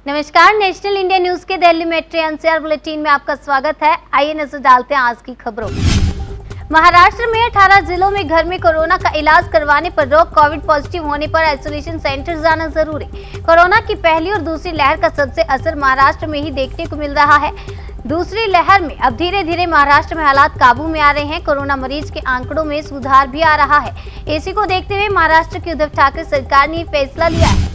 नमस्कार, national India news के Delhi metro NCR bulletin में आपका स्वागत है। आइए नजर डालते हैं आज की खबरों। महाराष्ट्र में 18 जिलों में घर में कोरोना का इलाज करवाने पर रोक, कोविड पॉजिटिव होने पर आइसोलेशन सेंटर जाना जरूरी। कोरोना की पहली और दूसरी लहर का सबसे असर महाराष्ट्र में ही देखने को मिल रहा है। दूसरी लहर में अब धीरे धीरे महाराष्ट्र में हालात काबू में आ रहे हैं। कोरोना मरीज के आंकड़ों में सुधार भी आ रहा है। इसी को देखते हुए महाराष्ट्र की उद्धव ठाकरे सरकार ने फैसला लिया है।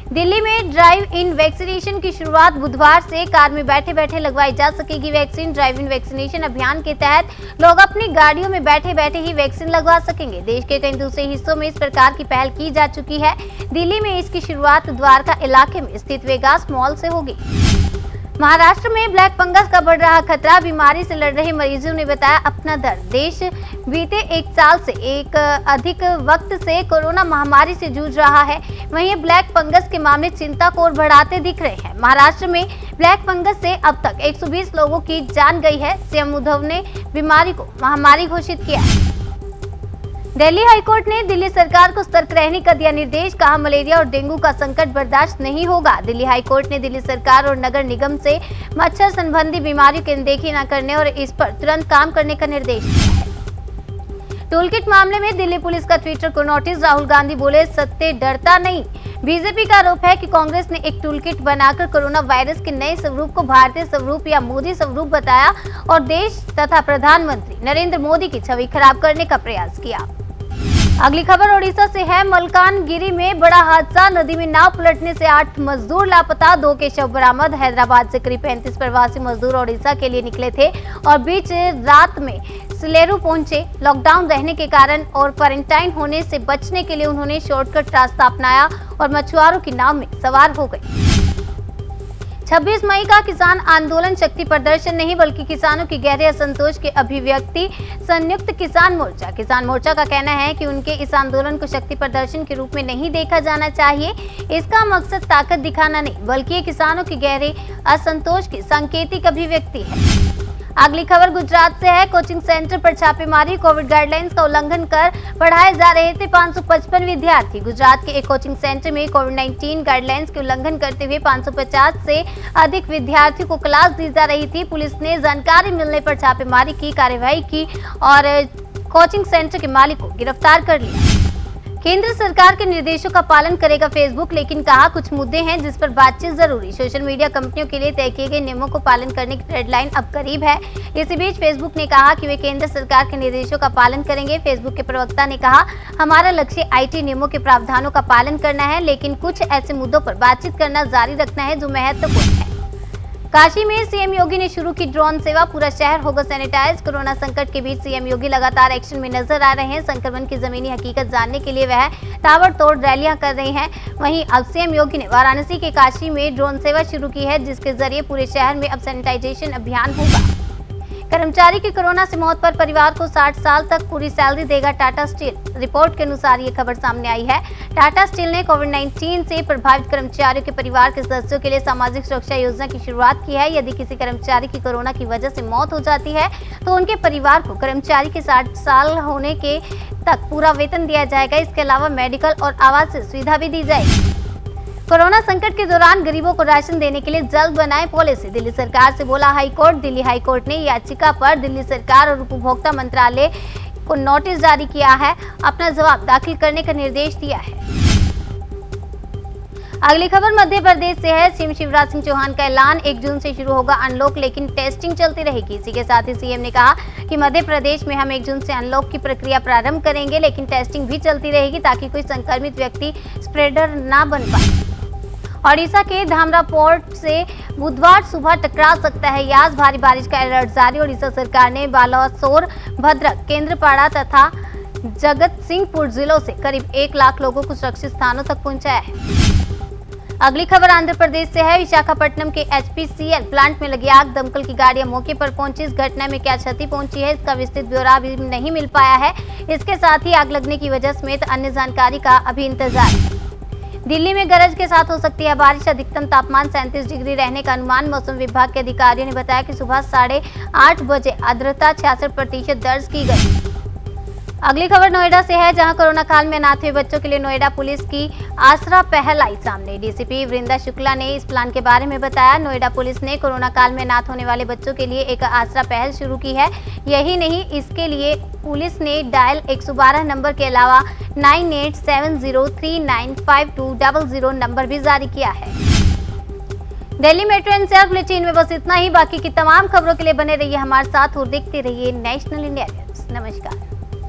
दिल्ली में ड्राइव इन वैक्सीनेशन की शुरुआत बुधवार से। कार में बैठे बैठे लगवाई जा सकेगी वैक्सीन। ड्राइव इन वैक्सीनेशन अभियान के तहत लोग अपनी गाड़ियों में बैठे बैठे ही वैक्सीन लगवा सकेंगे। देश के कई दूसरे हिस्सों में इस प्रकार की पहल की जा चुकी है। दिल्ली में इसकी शुरुआत द्वारका इलाके में स्थित वेगास मॉल से होगी। महाराष्ट्र में ब्लैक फंगस का बढ़ रहा खतरा, बीमारी से लड़ रहे मरीजों ने बताया अपना दर्द। देश बीते एक साल से एक अधिक वक्त से कोरोना महामारी से जूझ रहा है। वहीं ब्लैक फंगस के मामले चिंता को और बढ़ाते दिख रहे हैं। महाराष्ट्र में ब्लैक फंगस से अब तक 120 लोगों की जान गई है। सीएम उद्धव ने बीमारी को महामारी घोषित किया। दिल्ली हाईकोर्ट ने दिल्ली सरकार को सतर्क रहने का दिया निर्देश। कहा, मलेरिया और डेंगू का संकट बर्दाश्त नहीं होगा। दिल्ली हाईकोर्ट ने दिल्ली सरकार और नगर निगम से मच्छर संबंधी बीमारियों की अनदेखी न करने और इस पर तुरंत काम करने का निर्देश दिया है। टूलकिट मामले में दिल्ली पुलिस का ट्विटर को नोटिस। राहुल गांधी बोले, सत्य डरता नहीं। बीजेपी का आरोप है कि कांग्रेस ने एक टूलकिट बनाकर कोरोना वायरस के नए स्वरूप को भारतीय स्वरूप या मोदी स्वरूप बताया और देश तथा प्रधानमंत्री नरेंद्र मोदी की छवि खराब करने का प्रयास किया। अगली खबर ओडिशा से है। मलकानगिरी में बड़ा हादसा, नदी में नाव पलटने से 8 मजदूर लापता, 2 के शव बरामद। हैदराबाद से करीब 35 प्रवासी मजदूर ओडिशा के लिए निकले थे और बीच रात में सिलेरू पहुंचे। लॉकडाउन रहने के कारण और क्वारंटाइन होने से बचने के लिए उन्होंने शॉर्टकट रास्ता अपनाया और मछुआरों की नाव में सवार हो गए। 26 मई का किसान आंदोलन शक्ति प्रदर्शन नहीं बल्कि किसानों की गहरे असंतोष की अभिव्यक्ति। संयुक्त किसान मोर्चा का कहना है कि उनके इस आंदोलन को शक्ति प्रदर्शन के रूप में नहीं देखा जाना चाहिए। इसका मकसद ताकत दिखाना नहीं बल्कि ये किसानों की गहरे असंतोष की सांकेतिक अभिव्यक्ति है। अगली खबर गुजरात से है। कोचिंग सेंटर पर छापेमारी, कोविड गाइडलाइंस का उल्लंघन कर पढ़ाए जा रहे थे 555 विद्यार्थी। गुजरात के एक कोचिंग सेंटर में कोविड-19 गाइडलाइंस के उल्लंघन करते हुए 550 से अधिक विद्यार्थियों को क्लास दी जा रही थी। पुलिस ने जानकारी मिलने पर छापेमारी की, कार्रवाई की और कोचिंग सेंटर के मालिक को गिरफ्तार कर लिया। केंद्र सरकार के निर्देशों का पालन करेगा फेसबुक, लेकिन कहा कुछ मुद्दे हैं जिस पर बातचीत जरूरी। सोशल मीडिया कंपनियों के लिए तय किए गए नियमों को पालन करने की डेडलाइन अब करीब है। इसी बीच फेसबुक ने कहा कि वे केंद्र सरकार के निर्देशों का पालन करेंगे। फेसबुक के प्रवक्ता ने कहा, हमारा लक्ष्य आईटी नियमों के प्रावधानों का पालन करना है, लेकिन कुछ ऐसे मुद्दों पर बातचीत करना जारी रखना है जो महत्वपूर्ण है। काशी में सीएम योगी ने शुरू की ड्रोन सेवा, पूरा शहर होगा सैनिटाइज। कोरोना संकट के बीच सीएम योगी लगातार एक्शन में नजर आ रहे हैं। संक्रमण की जमीनी हकीकत जानने के लिए वह ताबड़तोड़ रैलियां कर रहे हैं। वहीं अब सीएम योगी ने वाराणसी के काशी में ड्रोन सेवा शुरू की है, जिसके जरिए पूरे शहर में अब सैनिटाइजेशन अभियान होगा। कर्मचारी की कोरोना से मौत पर परिवार को 60 साल तक पूरी सैलरी देगा टाटा स्टील। रिपोर्ट के अनुसार ये खबर सामने आई है। टाटा स्टील ने कोविड-19 से प्रभावित कर्मचारियों के परिवार के सदस्यों के लिए सामाजिक सुरक्षा योजना की शुरुआत की है। यदि किसी कर्मचारी की कोरोना की वजह से मौत हो जाती है तो उनके परिवार को कर्मचारी के 60 साल होने के तक पूरा वेतन दिया जाएगा। इसके अलावा मेडिकल और आवासीय सुविधा भी दी जाएगी। कोरोना संकट के दौरान गरीबों को राशन देने के लिए जल्द बनाए पॉलिसी, दिल्ली सरकार से बोला हाईकोर्ट। दिल्ली हाईकोर्ट ने याचिका पर दिल्ली सरकार और उपभोक्ता मंत्रालय को नोटिस जारी किया है, अपना जवाब दाखिल करने का निर्देश दिया है। अगली खबर मध्य प्रदेश से है। सीएम शिवराज सिंह चौहान का ऐलान, 1 जून से शुरू होगा अनलॉक, लेकिन टेस्टिंग चलती रहेगी। इसी के साथ ही सीएम ने कहा कि मध्य प्रदेश में हम 1 जून से अनलॉक की प्रक्रिया प्रारंभ करेंगे, लेकिन टेस्टिंग भी चलती रहेगी ताकि कोई संक्रमित व्यक्ति स्प्रेडर ना बन पाए। ओडिशा के धामरा पोर्ट से बुधवार सुबह टकरा सकता है यास, भारी बारिश का अलर्ट जारी। ओडिशा सरकार ने बालासोर, भद्रक, केंद्रपाड़ा तथा जगत सिंहपुर जिलों से करीब 1 लाख लोगों को सुरक्षित स्थानों तक पहुंचाया है। अगली खबर आंध्र प्रदेश से है। विशाखापट्टनम के HPCL प्लांट में लगी आग, दमकल की गाड़ियां मौके पर पहुंची। इस घटना में क्या क्षति पहुंची है, इसका विस्तृत ब्यौरा अभी नहीं मिल पाया है। इसके साथ ही आग लगने की वजह समेत अन्य जानकारी का अभी इंतजार है। दिल्ली में गरज के साथ हो सकती है बारिश, अधिकतम तापमान 37 डिग्री रहने का अनुमान। मौसम विभाग के अधिकारियों ने बताया कि सुबह 8:30 बजे आर्द्रता 66% दर्ज की गई। अगली खबर नोएडा से है, जहां कोरोना काल में अनाथ हुए बच्चों के लिए नोएडा पुलिस की आसरा पहल आई सामने। डीसीपी वृंदा शुक्ला ने इस प्लान के बारे में बताया। नोएडा पुलिस ने कोरोना काल में अनाथ होने वाले बच्चों के लिए एक आसरा पहल शुरू की है। यही नहीं, इसके लिए पुलिस ने डायल 112 नंबर के अलावा 9870395200 नंबर भी जारी किया है। दिल्ली मेट्रो एनसीआर बुलेटिन में बस इतना ही। बाकी की तमाम खबरों के लिए बने रहिए हमारे साथ और देखते रहिए नेशनल इंडिया न्यूज। नमस्कार।